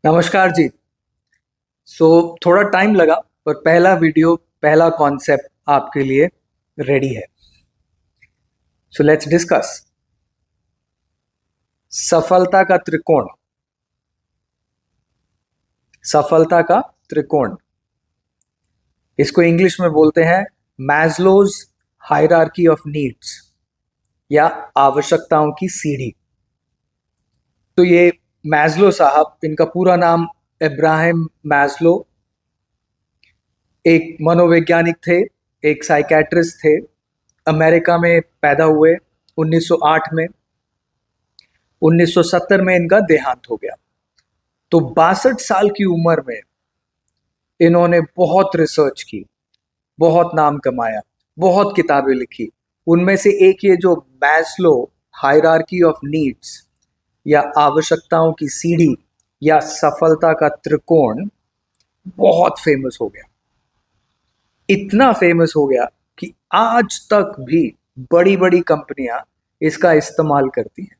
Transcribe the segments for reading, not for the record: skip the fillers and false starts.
नमस्कार जी। थोड़ा टाइम लगा पर पहला वीडियो पहला कॉन्सेप्ट आपके लिए रेडी है। लेट्स डिस्कस सफलता का त्रिकोण। सफलता का त्रिकोण, इसको इंग्लिश में बोलते हैं मैस्लोज हायरार्की ऑफ नीड्स या आवश्यकताओं की सीढ़ी। तो ये मैस्लो साहब, इनका पूरा नाम इब्राहिम मैस्लो, एक मनोवैज्ञानिक थे, एक साइकेट्रिस्ट थे। अमेरिका में पैदा हुए 1908 में। 1970 में इनका देहांत हो गया। तो 62 साल की उम्र में इन्होंने बहुत रिसर्च की, बहुत नाम कमाया, बहुत किताबें लिखी। उनमें से एक ये जो मैस्लो हायरार्की ऑफ नीड्स या आवश्यकताओं की सीढ़ी या सफलता का त्रिकोण बहुत फेमस हो गया। इतना फेमस हो गया कि आज तक भी बड़ी बड़ी कंपनियां इसका इस्तेमाल करती हैं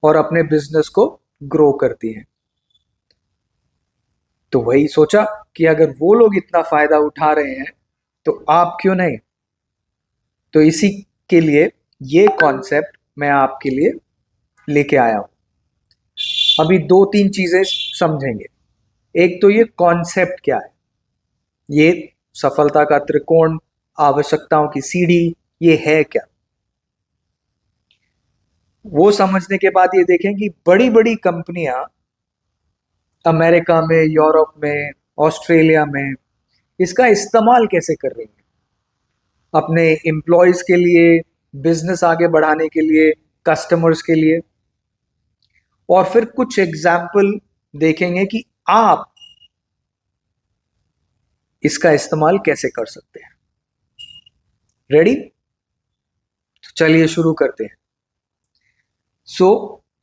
और अपने बिजनेस को ग्रो करती हैं। तो वही सोचा कि अगर वो लोग इतना फायदा उठा रहे हैं तो आप क्यों नहीं। तो इसी के लिए ये कॉन्सेप्ट मैं आपके लिए लेके आया हूं। अभी दो तीन चीजें समझेंगे। एक तो ये कॉन्सेप्ट क्या है, ये सफलता का त्रिकोण, आवश्यकताओं की सीढ़ी, ये है क्या। वो समझने के बाद ये देखें कि बड़ी बड़ी कंपनियां अमेरिका में, यूरोप में, ऑस्ट्रेलिया में इसका इस्तेमाल कैसे कर रही हैं अपने एम्प्लॉयज के लिए, बिजनेस आगे बढ़ाने के लिए, कस्टमर्स के लिए। और फिर कुछ एग्जाम्पल देखेंगे कि आप इसका इस्तेमाल कैसे कर सकते हैं। रेडी? तो चलिए शुरू करते हैं।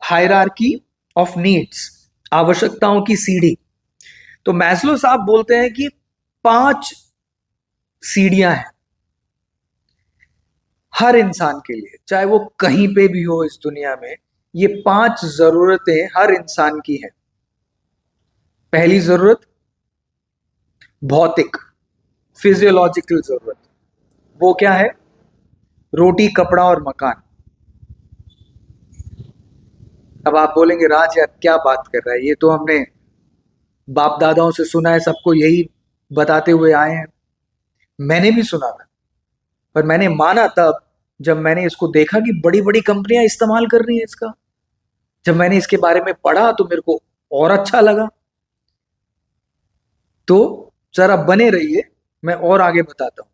हायरार्की ऑफ नीड्स, आवश्यकताओं की सीढ़ी। तो मैस्लो साहब बोलते हैं कि 5 सीढ़ियां हैं हर इंसान के लिए, चाहे वो कहीं पे भी हो इस दुनिया में। ये 5 जरूरतें हर इंसान की हैं। पहली जरूरत भौतिक, फिजियोलॉजिकल जरूरत। वो क्या है? रोटी, कपड़ा और मकान। अब आप बोलेंगे राज यार क्या बात कर रहा है, ये तो हमने बाप दादाओं से सुना है, सबको यही बताते हुए आए हैं। मैंने भी सुना था, पर मैंने माना तब जब मैंने इसको देखा कि बड़ी बड़ी कंपनियां इस्तेमाल कर रही हैं इसका। जब मैंने इसके बारे में पढ़ा तो मेरे को और अच्छा लगा। तो जरा बने रहिए, मैं और आगे बताता हूं।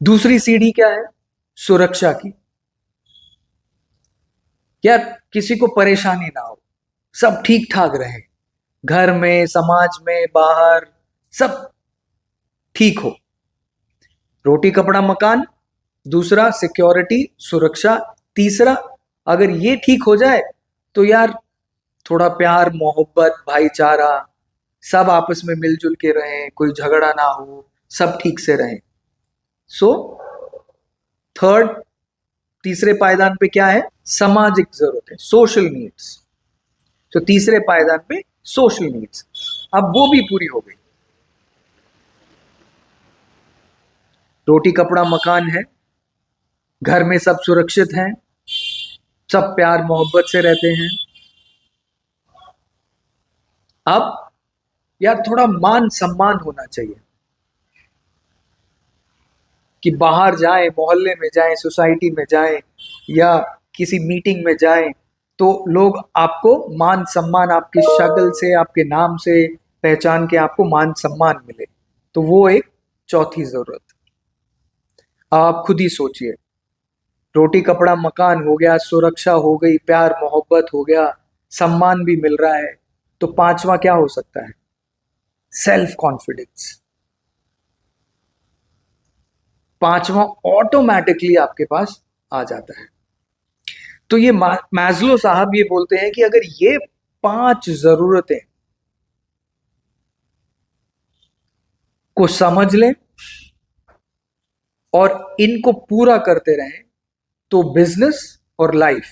दूसरी सीढ़ी क्या है? सुरक्षा की। यार किसी को परेशानी ना हो, सब ठीक ठाक रहे, घर में, समाज में, बाहर सब ठीक हो। रोटी, कपड़ा, मकान। दूसरा सिक्योरिटी, सुरक्षा। तीसरा, अगर ये ठीक हो जाए तो यार थोड़ा प्यार, मोहब्बत, भाईचारा, सब आपस में मिलजुल के रहें, कोई झगड़ा ना हो, सब ठीक से रहें। सो थर्ड, तीसरे पायदान पे क्या है? सामाजिक जरूरतें, सोशल नीड्स। तो तीसरे पायदान पे सोशल नीड्स, अब वो भी पूरी हो गई। रोटी, कपड़ा, मकान है, घर में सब सुरक्षित हैं, सब प्यार मोहब्बत से रहते हैं। अब यार थोड़ा मान सम्मान होना चाहिए कि बाहर जाएं, मोहल्ले में जाएं, सोसाइटी में जाएं या किसी मीटिंग में जाएं तो लोग आपको मान सम्मान, आपकी शक्ल से, आपके नाम से पहचान के आपको मान सम्मान मिले। तो वो एक चौथी जरूरत। आप खुद ही सोचिए, रोटी, कपड़ा, मकान हो गया, सुरक्षा हो गई, प्यार मोहब्बत हो गया, सम्मान भी मिल रहा है, तो पांचवा क्या हो सकता है? Self confidence. पांचवा ऑटोमेटिकली आपके पास आ जाता है। तो ये मैस्लो साहब ये बोलते हैं कि अगर ये 5 जरूरतें को समझ लें और इनको पूरा करते रहें तो बिजनेस और लाइफ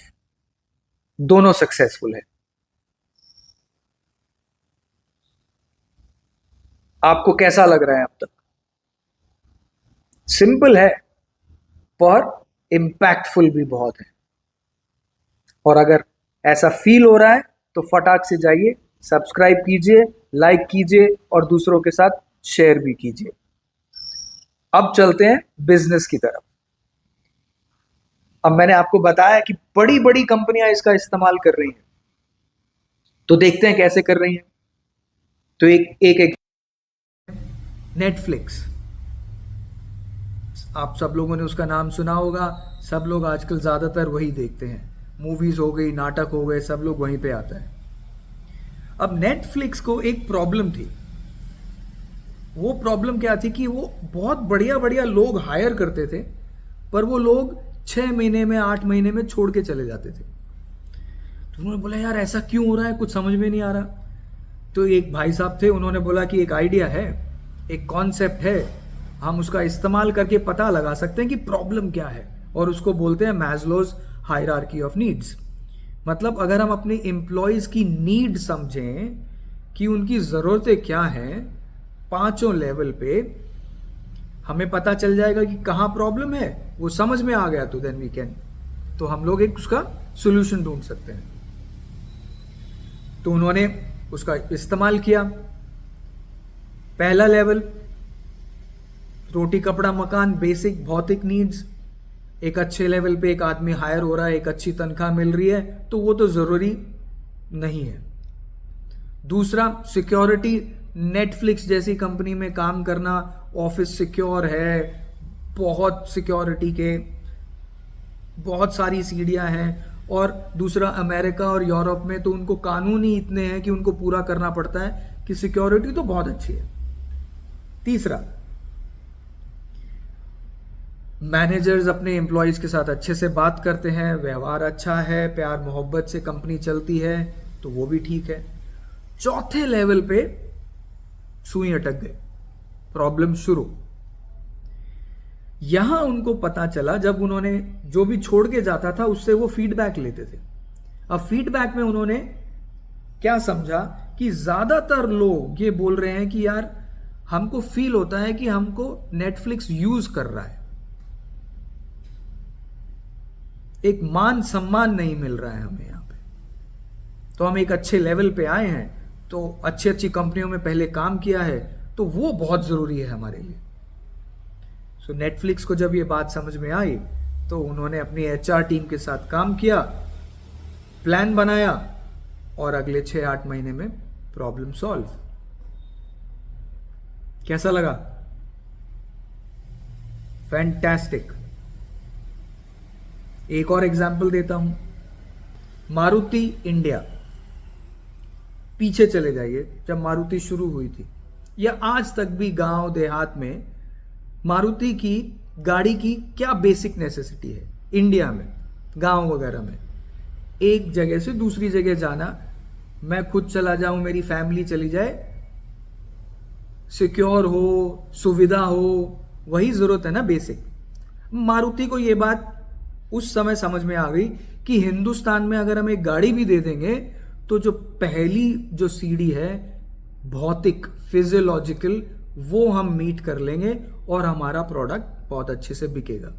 दोनों सक्सेसफुल है। आपको कैसा लग रहा है अब तक? सिंपल है पर इम्पैक्टफुल भी बहुत है। और अगर ऐसा फील हो रहा है तो फटाक से जाइए, सब्सक्राइब कीजिए, लाइक कीजिए और दूसरों के साथ शेयर भी कीजिए। अब चलते हैं बिजनेस की तरफ। अब मैंने आपको बताया कि बड़ी बड़ी कंपनियां इसका इस्तेमाल कर रही हैं, तो देखते हैं कैसे कर रही हैं। तो एक नेटफ्लिक्स, आप सब लोगों ने उसका नाम सुना होगा। सब लोग आजकल ज़्यादातर वही देखते हैं, मूवीज़ हो गई, नाटक हो गए, सब लोग वहीं पे आता है। अब नेटफ्लिक्स को एक प्रॉब्लम थी। वो प्रॉब्लम क्या थी कि वो बहुत बढ़िया बढ़िया लोग हायर करते थे, पर वो लोग 6 महीने में, 8 महीने में छोड़ के चले जाते थे। तो उन्होंने बोला यार ऐसा क्यों हो रहा है, कुछ समझ में नहीं आ रहा। तो एक भाई साहब थे, उन्होंने बोला कि एक आइडिया है, एक कॉन्सेप्ट है, हम उसका इस्तेमाल करके पता लगा सकते हैं कि प्रॉब्लम क्या है, और उसको बोलते हैं मैस्लोज हायरार्की ऑफ नीड्स। मतलब अगर हम अपने एम्प्लॉयज की नीड समझें कि उनकी ज़रूरतें क्या हैं, 5 लेवल पे हमें पता चल जाएगा कि कहाँ प्रॉब्लम है। वो समझ में आ गया तो देन वी कैन, तो हम लोग एक उसका सोल्यूशन ढूंढ सकते हैं। तो उन्होंने उसका इस्तेमाल किया। पहला लेवल, रोटी कपड़ा मकान, बेसिक भौतिक नीड्स। एक अच्छे लेवल पे एक आदमी हायर हो रहा है, एक अच्छी तनख्वाह मिल रही है, तो वो तो जरूरी नहीं है। दूसरा, सिक्योरिटी, नेटफ्लिक्स जैसी कंपनी में काम करना, ऑफिस सिक्योर है, बहुत सिक्योरिटी के बहुत सारी सीढ़ियां हैं। और दूसरा, अमेरिका और यूरोप में तो उनको कानून ही इतने हैं कि उनको पूरा करना पड़ता है कि सिक्योरिटी तो बहुत अच्छी है। तीसरा, मैनेजर्स अपने एम्प्लॉयज के साथ अच्छे से बात करते हैं, व्यवहार अच्छा है, प्यार मोहब्बत से कंपनी चलती है, तो वो भी ठीक है। चौथे लेवल पे सुई अटक गए, प्रॉब्लम शुरू। यहां उनको पता चला, जब उन्होंने जो भी छोड़ के जाता था उससे वो फीडबैक लेते थे। अब फीडबैक में उन्होंने क्या समझा कि ज्यादातर लोग ये बोल रहे हैं कि यार हमको फील होता है कि हमको नेटफ्लिक्स यूज कर रहा है, एक मान सम्मान नहीं मिल रहा है हमें यहाँ पे। तो हम एक अच्छे लेवल पे आए हैं, तो अच्छी अच्छी कंपनियों में पहले काम किया है, तो वो बहुत जरूरी है हमारे लिए। सो नेटफ्लिक्स को जब ये बात समझ में आई तो उन्होंने अपनी एचआर टीम के साथ काम किया, प्लान बनाया, और अगले 6-8 महीने में प्रॉब्लम सॉल्व। कैसा लगा? फैंटास्टिक। एक और एग्जाम्पल देता हूं, मारुति इंडिया। पीछे चले जाइए, जब मारुति शुरू हुई थी या आज तक भी गांव देहात में मारुति की गाड़ी की क्या बेसिक नेसेसिटी है इंडिया में, गांव वगैरह में? एक जगह से दूसरी जगह जाना, मैं खुद चला जाऊं, मेरी फैमिली चली जाए, सिक्योर हो, सुविधा हो, वही जरूरत है ना बेसिक। मारुति को यह बात उस समय समझ में आ गई कि हिंदुस्तान में अगर हम एक गाड़ी भी दे देंगे तो जो पहली जो सीढ़ी है भौतिक, फिजियोलॉजिकल, वो हम मीट कर लेंगे और हमारा प्रोडक्ट बहुत अच्छे से बिकेगा।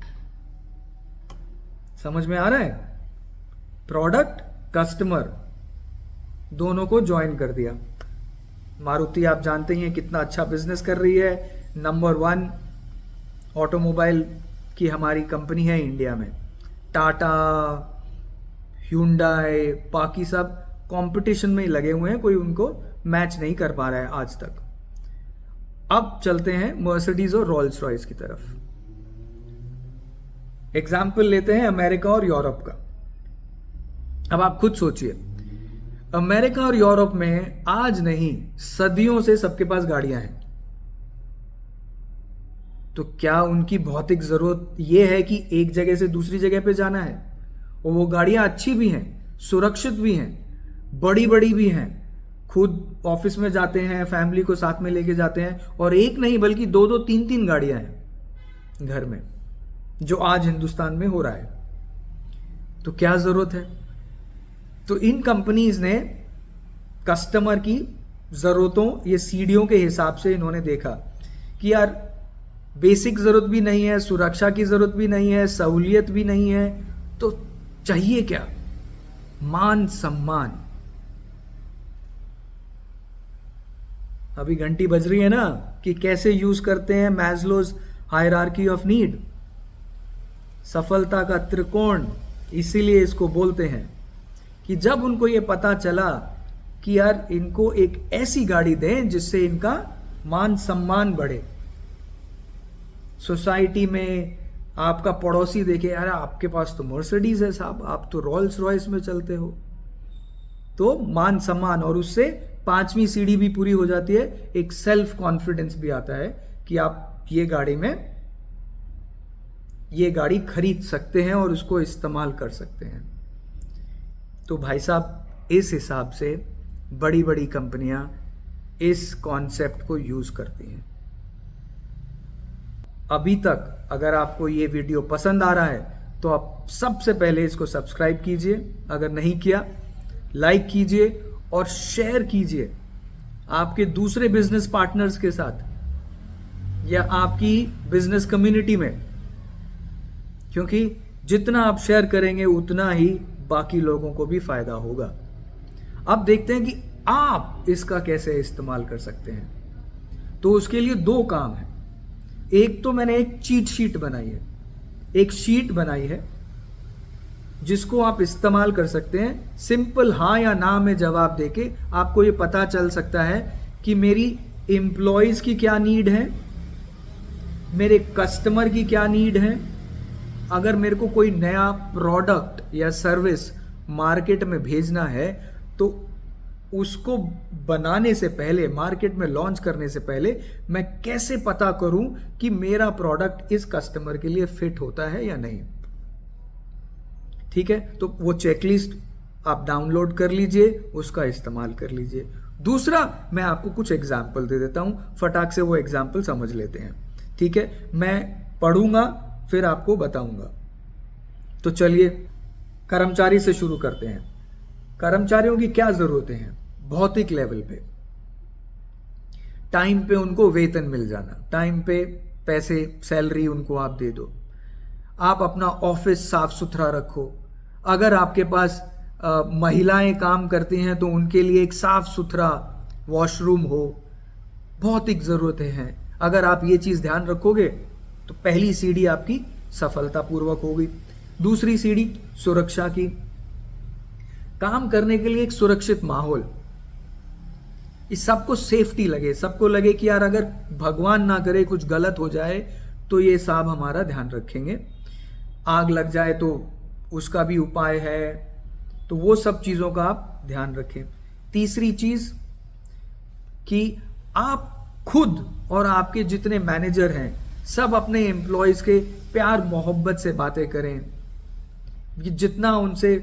समझ में आ रहा है? प्रोडक्ट, कस्टमर दोनों को ज्वाइन कर दिया। मारुति आप जानते ही हैं कितना अच्छा बिजनेस कर रही है, नंबर 1 ऑटोमोबाइल की हमारी कंपनी है इंडिया में। टाटा, ह्यूंडई, बाकी सब कंपटीशन में ही लगे हुए हैं, कोई उनको मैच नहीं कर पा रहा है आज तक। अब चलते हैं मर्सिडीज और रोल्स रॉयस की तरफ। एग्जाम्पल लेते हैं अमेरिका और यूरोप का। अब आप खुद सोचिए, अमेरिका और यूरोप में आज नहीं, सदियों से सबके पास गाड़ियां हैं। तो क्या उनकी भौतिक जरूरत यह है कि एक जगह से दूसरी जगह पे जाना है? और वो गाड़ियां अच्छी भी हैं, सुरक्षित भी हैं, बड़ी बड़ी भी हैं, खुद ऑफिस में जाते हैं, फैमिली को साथ में लेके जाते हैं, और एक नहीं बल्कि 2-2, 3-3 गाड़ियां हैं घर में, जो आज हिंदुस्तान में हो रहा है। तो क्या जरूरत है? तो इन कंपनीज ने कस्टमर की ज़रूरतों, ये सीढ़ियों के हिसाब से इन्होंने देखा कि यार बेसिक ज़रूरत भी नहीं है, सुरक्षा की ज़रूरत भी नहीं है, सहूलियत भी नहीं है, तो चाहिए क्या? मान सम्मान। अभी घंटी बज रही है ना कि कैसे यूज करते हैं मैस्लोज हायरार्की ऑफ नीड, सफलता का त्रिकोण, इसीलिए इसको बोलते हैं कि जब उनको ये पता चला कि यार इनको एक ऐसी गाड़ी दें जिससे इनका मान सम्मान बढ़े, सोसाइटी में आपका पड़ोसी देखे यार आपके पास तो मर्सिडीज है साहब, आप तो रोल्स रॉयस में चलते हो, तो मान सम्मान, और उससे 5वीं सीढ़ी भी पूरी हो जाती है, एक सेल्फ कॉन्फिडेंस भी आता है कि आप ये गाड़ी खरीद सकते हैं और उसको इस्तेमाल कर सकते हैं। तो भाई साहब इस हिसाब से बड़ी बड़ी कंपनियां इस कॉन्सेप्ट को यूज करती हैं। अभी तक अगर आपको ये वीडियो पसंद आ रहा है तो आप सबसे पहले इसको सब्सक्राइब कीजिए, अगर नहीं किया लाइक कीजिए और शेयर कीजिए आपके दूसरे बिजनेस पार्टनर्स के साथ या आपकी बिजनेस कम्युनिटी में, क्योंकि जितना आप शेयर करेंगे उतना ही बाकी लोगों को भी फायदा होगा। अब देखते हैं कि आप इसका कैसे इस्तेमाल कर सकते हैं। तो उसके लिए 2 काम है। एक तो मैंने एक चीट शीट बनाई है, एक शीट बनाई है जिसको आप इस्तेमाल कर सकते हैं। सिंपल हाँ या ना में जवाब देके आपको ये पता चल सकता है कि मेरी एम्प्लॉयज की क्या नीड है, मेरे कस्टमर की क्या नीड है। अगर मेरे को कोई नया प्रोडक्ट या सर्विस मार्केट में भेजना है तो उसको बनाने से पहले, मार्केट में लॉन्च करने से पहले मैं कैसे पता करूं कि मेरा प्रोडक्ट इस कस्टमर के लिए फिट होता है या नहीं। ठीक है, तो वो चेकलिस्ट आप डाउनलोड कर लीजिए, उसका इस्तेमाल कर लीजिए। दूसरा, मैं आपको कुछ एग्जाम्पल दे देता हूं, फटाक से वो एग्जाम्पल समझ लेते हैं। ठीक है, मैं पढ़ूंगा फिर आपको बताऊंगा। तो चलिए कर्मचारी से शुरू करते हैं। कर्मचारियों की क्या जरूरतें हैं भौतिक लेवल पे? टाइम पे उनको वेतन मिल जाना, टाइम पे पैसे, सैलरी उनको आप दे दो। आप अपना ऑफिस साफ सुथरा रखो। अगर आपके पास महिलाएं काम करती हैं तो उनके लिए एक साफ सुथरा वॉशरूम हो। भौतिक जरूरतें हैं, अगर आप ये चीज ध्यान रखोगे तो पहली सीढ़ी आपकी सफलतापूर्वक होगी। दूसरी सीढ़ी सुरक्षा की, काम करने के लिए एक सुरक्षित माहौल, इस सबको सेफ्टी लगे, सबको लगे कि यार अगर भगवान ना करे कुछ गलत हो जाए तो ये साहब हमारा ध्यान रखेंगे, आग लग जाए तो उसका भी उपाय है, तो वो सब चीजों का आप ध्यान रखें। तीसरी चीज कि आप खुद और आपके जितने मैनेजर हैं सब अपने एम्प्लॉयज के प्यार मोहब्बत से बातें करें। जितना उनसे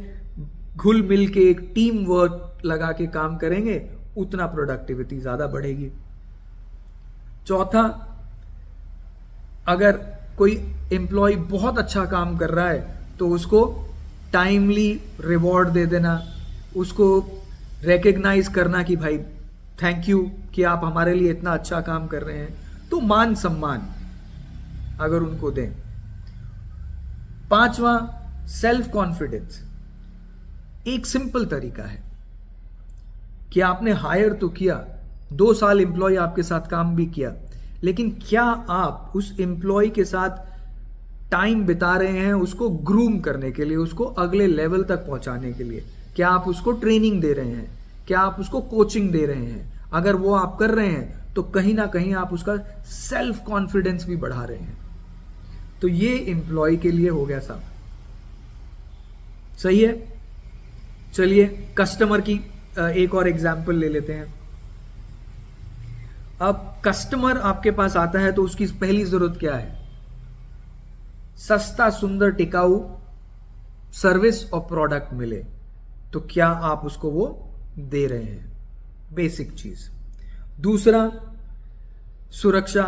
घुल मिल के एक टीम वर्क लगा के काम करेंगे उतना प्रोडक्टिविटी ज्यादा बढ़ेगी। चौथा, अगर कोई एम्प्लॉय बहुत अच्छा काम कर रहा है तो उसको टाइमली रिवॉर्ड दे देना, उसको रिकग्नाइज करना कि भाई थैंक यू कि आप हमारे लिए इतना अच्छा काम कर रहे हैं, तो मान सम्मान अगर उनको दें। पांचवा, सेल्फ कॉन्फिडेंस। एक सिंपल तरीका है कि आपने हायर तो किया, 2 साल एम्प्लॉय आपके साथ काम भी किया, लेकिन क्या आप उस एम्प्लॉय के साथ टाइम बिता रहे हैं उसको ग्रूम करने के लिए, उसको अगले लेवल तक पहुंचाने के लिए? क्या आप उसको ट्रेनिंग दे रहे हैं? क्या आप उसको कोचिंग दे रहे हैं? अगर वो आप कर रहे हैं तो कहीं ना कहीं आप उसका सेल्फ कॉन्फिडेंस भी बढ़ा रहे हैं। तो ये एम्प्लॉय के लिए हो गया साहब, सही है। चलिए कस्टमर की एक और एग्जाम्पल ले लेते हैं। अब कस्टमर आपके पास आता है तो उसकी पहली जरूरत क्या है? सस्ता, सुंदर, टिकाऊ सर्विस और प्रोडक्ट मिले। तो क्या आप उसको वो दे रहे हैं? बेसिक चीज। दूसरा, सुरक्षा।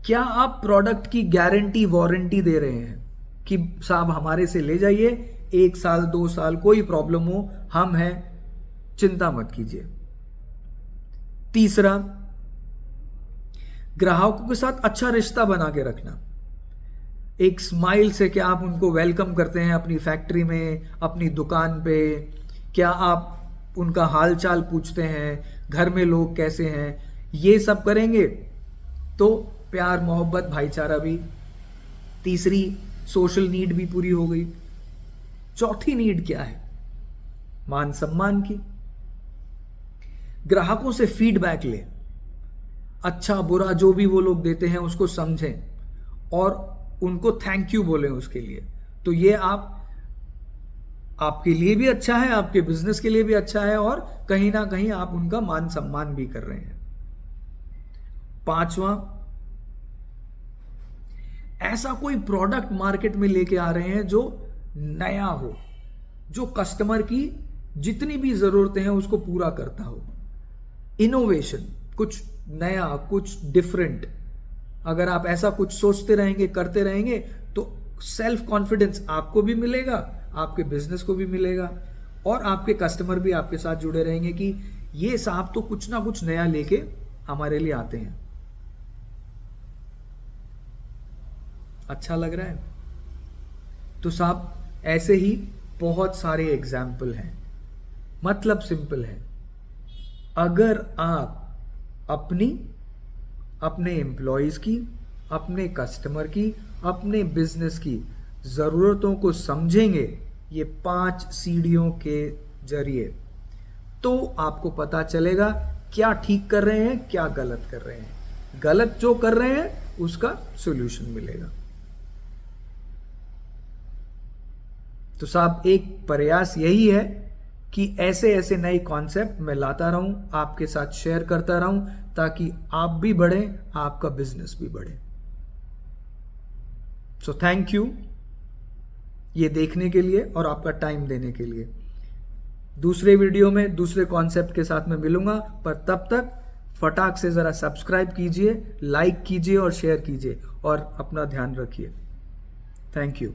क्या आप प्रोडक्ट की गारंटी वारंटी दे रहे हैं कि साहब हमारे से ले जाइए, 1 साल 2 साल कोई प्रॉब्लम हो हम हैं, चिंता मत कीजिए। तीसरा, ग्राहकों के साथ अच्छा रिश्ता बना के रखना। एक स्माइल से क्या आप उनको वेलकम करते हैं अपनी फैक्ट्री में, अपनी दुकान पे? क्या आप उनका हाल चाल पूछते हैं? घर में लोग कैसे हैं? ये सब करेंगे तो प्यार, मोहब्बत, भाईचारा भी। तीसरी, सोशल नीड भी पूरी हो गई। चौथी नीड क्या है? मान सम्मान की। ग्राहकों से फीडबैक ले, अच्छा बुरा जो भी वो लोग देते हैं उसको समझें और उनको थैंक यू बोलें उसके लिए। तो ये आपके लिए भी अच्छा है, आपके बिजनेस के लिए भी अच्छा है, और कहीं ना कहीं आप उनका मान सम्मान भी कर रहे हैं। पांचवा, ऐसा कोई प्रोडक्ट मार्केट में लेके आ रहे हैं जो नया हो, जो कस्टमर की जितनी भी जरूरतें हैं उसको पूरा करता हो। इनोवेशन, कुछ नया, कुछ डिफरेंट। अगर आप ऐसा कुछ सोचते रहेंगे, करते रहेंगे, तो सेल्फ कॉन्फिडेंस आपको भी मिलेगा, आपके बिजनेस को भी मिलेगा, और आपके कस्टमर भी आपके साथ जुड़े रहेंगे कि ये साहब तो कुछ ना कुछ नया लेके हमारे लिए आते हैं। अच्छा लग रहा है? तो साहब ऐसे ही बहुत सारे एग्जाम्पल हैं। मतलब सिंपल है, अगर आप अपने एम्प्लॉयज की, अपने कस्टमर की, अपने बिजनेस की ज़रूरतों को समझेंगे ये 5 सीढ़ियों के जरिए, तो आपको पता चलेगा क्या ठीक कर रहे हैं, क्या गलत कर रहे हैं। गलत जो कर रहे हैं उसका सॉल्यूशन मिलेगा। तो साहब एक प्रयास यही है कि ऐसे ऐसे नए कॉन्सेप्ट मैं लाता रहूं, आपके साथ शेयर करता रहूं, ताकि आप भी बढ़ें, आपका बिजनेस भी बढ़े। सो थैंक यू ये देखने के लिए और आपका टाइम देने के लिए। दूसरे वीडियो में दूसरे कॉन्सेप्ट के साथ मैं मिलूंगा, पर तब तक फटाक से ज़रा सब्सक्राइब कीजिए, लाइक कीजिए और शेयर कीजिए, और अपना ध्यान रखिए। Thank you.